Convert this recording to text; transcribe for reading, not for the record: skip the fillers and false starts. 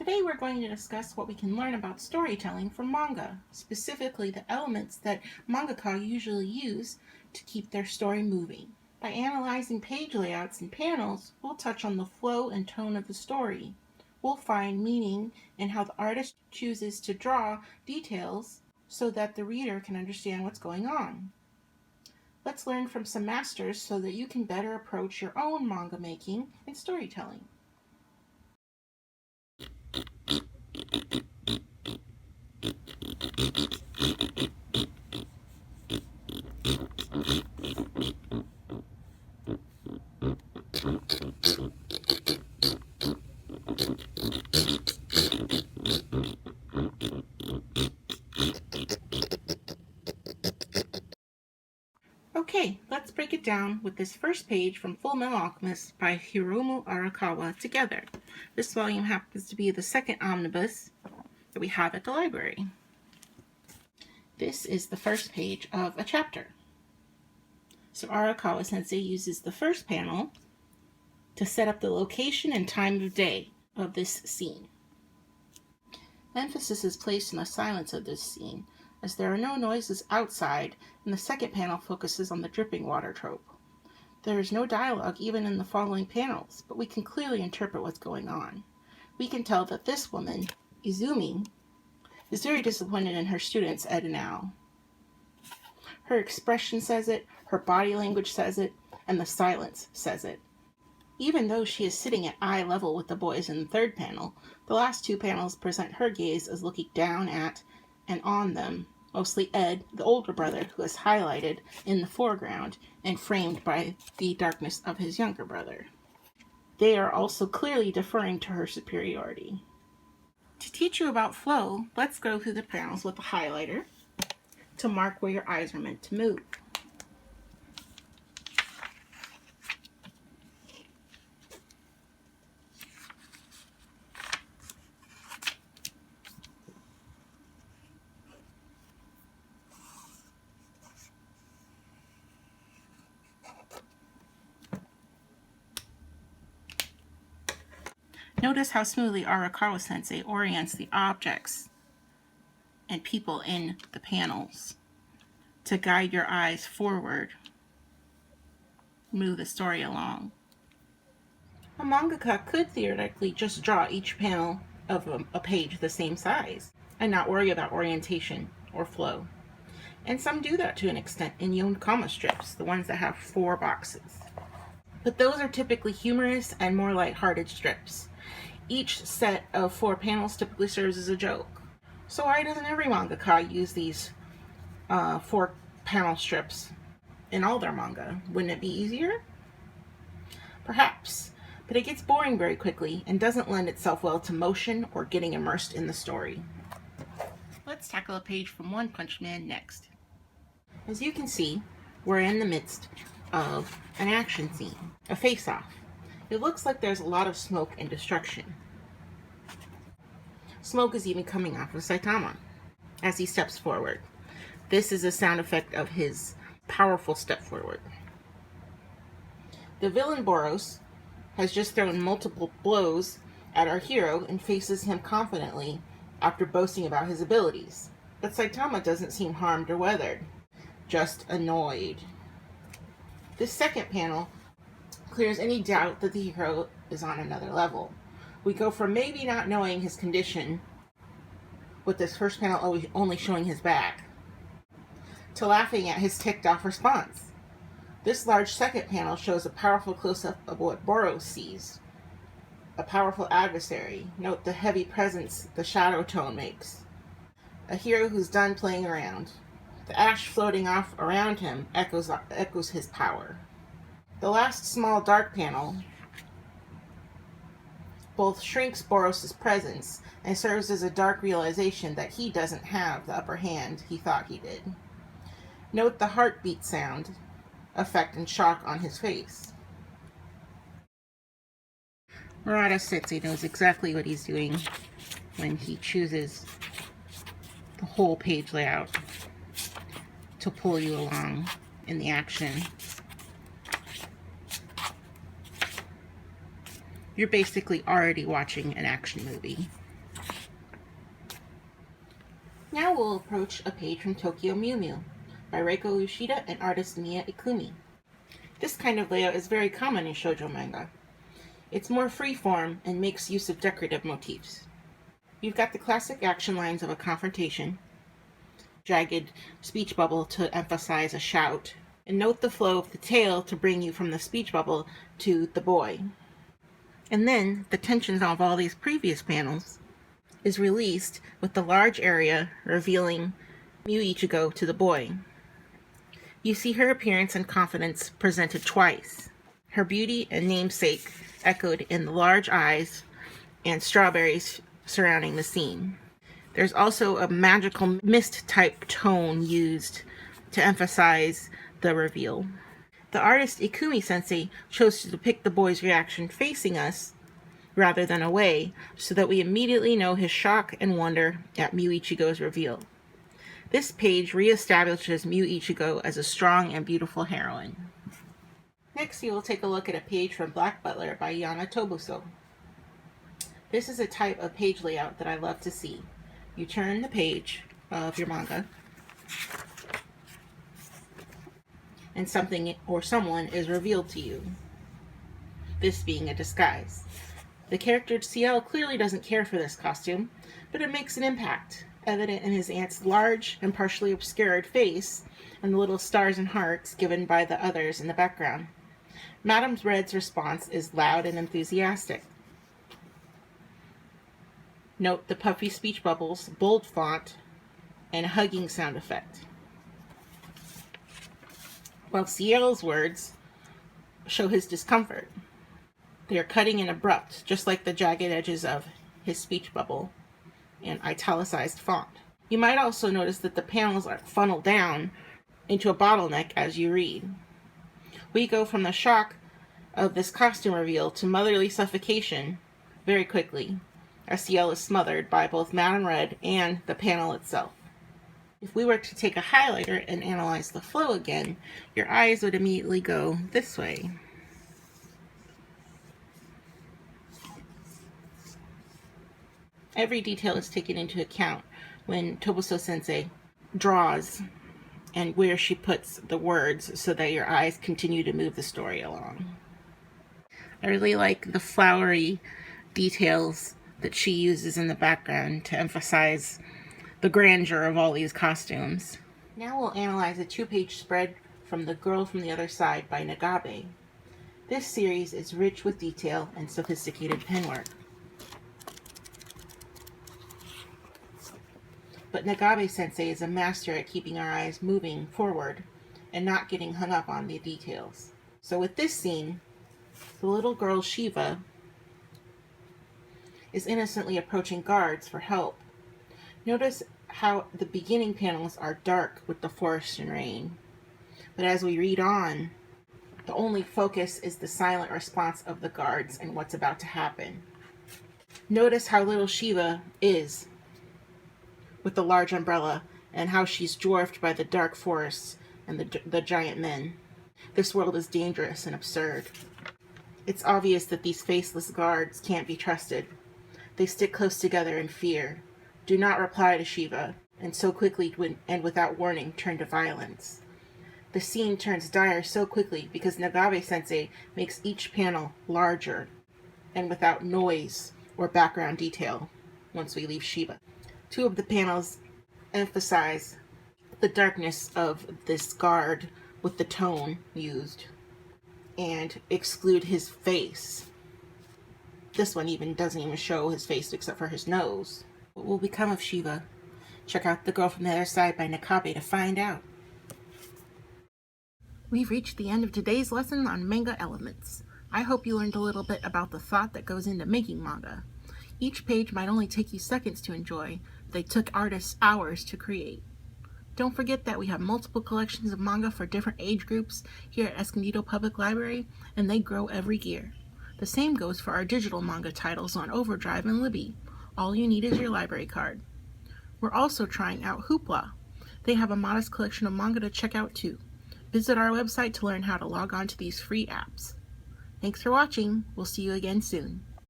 Today we're going to discuss what we can learn about storytelling from manga, specifically the elements that mangaka usually use to keep their story moving. By analyzing page layouts and panels, we'll touch on the flow and tone of the story. We'll find meaning in how the artist chooses to draw details so that the reader can understand what's going on. Let's learn from some masters so that you can better approach your own manga making and storytelling. Okay, let's break it down with this first page from Fullmetal Alchemist by Hiromu Arakawa together. This volume happens to be the second omnibus that we have at the library. This is the first page of a chapter. So Arakawa Sensei uses the first panel to set up the location and time of day of this scene. Emphasis is placed on the silence of this scene, as there are no noises outside, and the second panel focuses on the dripping water trope. There is no dialogue even in the following panels, but we can clearly interpret what's going on. We can tell that this woman, Izumi, is very disappointed in her students, Ed and Al. Her expression says it, her body language says it, and the silence says it. Even though she is sitting at eye level with the boys in the third panel, the last two panels present her gaze as looking down at and on them, mostly Ed, the older brother, who is highlighted in the foreground and framed by the darkness of his younger brother. They are also clearly deferring to her superiority. To teach you about flow, let's go through the panels with a highlighter to mark where your eyes are meant to move. Notice how smoothly Arakawa Sensei orients the objects and people in the panels to guide your eyes forward, move the story along. A mangaka could theoretically just draw each panel of a page the same size and not worry about orientation or flow. And some do that to an extent in Yonkama strips, the ones that have 4 boxes. But those are typically humorous and more lighthearted strips. Each set of 4 panels typically serves as a joke. So why doesn't every mangaka use these 4 panel strips in all their manga? Wouldn't it be easier? Perhaps, but it gets boring very quickly and doesn't lend itself well to motion or getting immersed in the story. Let's tackle a page from One Punch Man next. As you can see, we're in the midst of an action scene, a face-off. It looks like there's a lot of smoke and destruction. Smoke is even coming off of Saitama as he steps forward. This is a sound effect of his powerful step forward. The villain Boros has just thrown multiple blows at our hero and faces him confidently after boasting about his abilities. But Saitama doesn't seem harmed or weathered, just annoyed. This second panel clears any doubt that the hero is on another level. We go from maybe not knowing his condition, with this first panel only showing his back, to laughing at his ticked off response. This large second panel shows a powerful close-up of what Boros sees. A powerful adversary. Note the heavy presence the shadow tone makes. A hero who's done playing around. The ash floating off around him echoes his power. The last small dark panel both shrinks Boros' presence and serves as a dark realization that he doesn't have the upper hand he thought he did. Note the heartbeat sound effect and shock on his face. Murata Sensei knows exactly what he's doing when he chooses the whole page layout to pull you along in the action. You're basically already watching an action movie. Now we'll approach a page from Tokyo Mew Mew by Reiko Ushida and artist Mia Ikumi. This kind of layout is very common in shoujo manga. It's more free-form and makes use of decorative motifs. You've got the classic action lines of a confrontation, jagged speech bubble to emphasize a shout, and note the flow of the tale to bring you from the speech bubble to the boy. And then the tensions of all these previous panels is released with the large area revealing Miu Ichigo to the boy. You see her appearance and confidence presented twice. Her beauty and namesake echoed in the large eyes and strawberries surrounding the scene. There's also a magical mist-type tone used to emphasize the reveal. The artist Ikumi-sensei chose to depict the boy's reaction facing us rather than away, so that we immediately know his shock and wonder at Miu Ichigo's reveal. This page reestablishes Miu Ichigo as a strong and beautiful heroine. Next, you will take a look at a page from Black Butler by Yana Tobuso. This is a type of page layout that I love to see. You turn the page of your manga, and something or someone is revealed to you, this being a disguise. The character CL clearly doesn't care for this costume, but it makes an impact, evident in his aunt's large and partially obscured face and the little stars and hearts given by the others in the background. Madame Red's response is loud and enthusiastic. Note the puffy speech bubbles, bold font, and hugging sound effect. While Ciel's words show his discomfort. They are cutting and abrupt, just like the jagged edges of his speech bubble and italicized font. You might also notice that the panels are funneled down into a bottleneck as you read. We go from the shock of this costume reveal to motherly suffocation very quickly, as Ciel is smothered by both Madame Red and the panel itself. If we were to take a highlighter and analyze the flow again, your eyes would immediately go this way. Every detail is taken into account when Tobuso Sensei draws and where she puts the words so that your eyes continue to move the story along. I really like the flowery details that she uses in the background to emphasize the grandeur of all these costumes. Now we'll analyze a 2-page spread from The Girl from the Other Side by Nagabe. This series is rich with detail and sophisticated penwork. But Nagabe-sensei is a master at keeping our eyes moving forward and not getting hung up on the details. So with this scene, the little girl Shiva is innocently approaching guards for help. Notice how the beginning panels are dark with the forest and rain. But as we read on, the only focus is the silent response of the guards and what's about to happen. Notice how little Shiva is with the large umbrella, and how she's dwarfed by the dark forests and the giant men. This world is dangerous and absurd. It's obvious that these faceless guards can't be trusted. They stick close together in fear, do not reply to Shiva, and so quickly and without warning turn to violence. The scene turns dire so quickly because Nagabe-sensei makes each panel larger and without noise or background detail once we leave Shiva. 2 of the panels emphasize the darkness of this guard with the tone used and exclude his face. This one even doesn't even show his face except for his nose. What will become of Shiva? Check out The Girl from the Other Side by Nagabe to find out. We've reached the end of today's lesson on manga elements. I hope you learned a little bit about the thought that goes into making manga. Each page might only take you seconds to enjoy, but they took artists hours to create. Don't forget that we have multiple collections of manga for different age groups here at Escondido Public Library, and they grow every year. The same goes for our digital manga titles on OverDrive and Libby. All you need is your library card. We're also trying out Hoopla. They have a modest collection of manga to check out too. Visit our website to learn how to log on to these free apps. Thanks for watching. We'll see you again soon.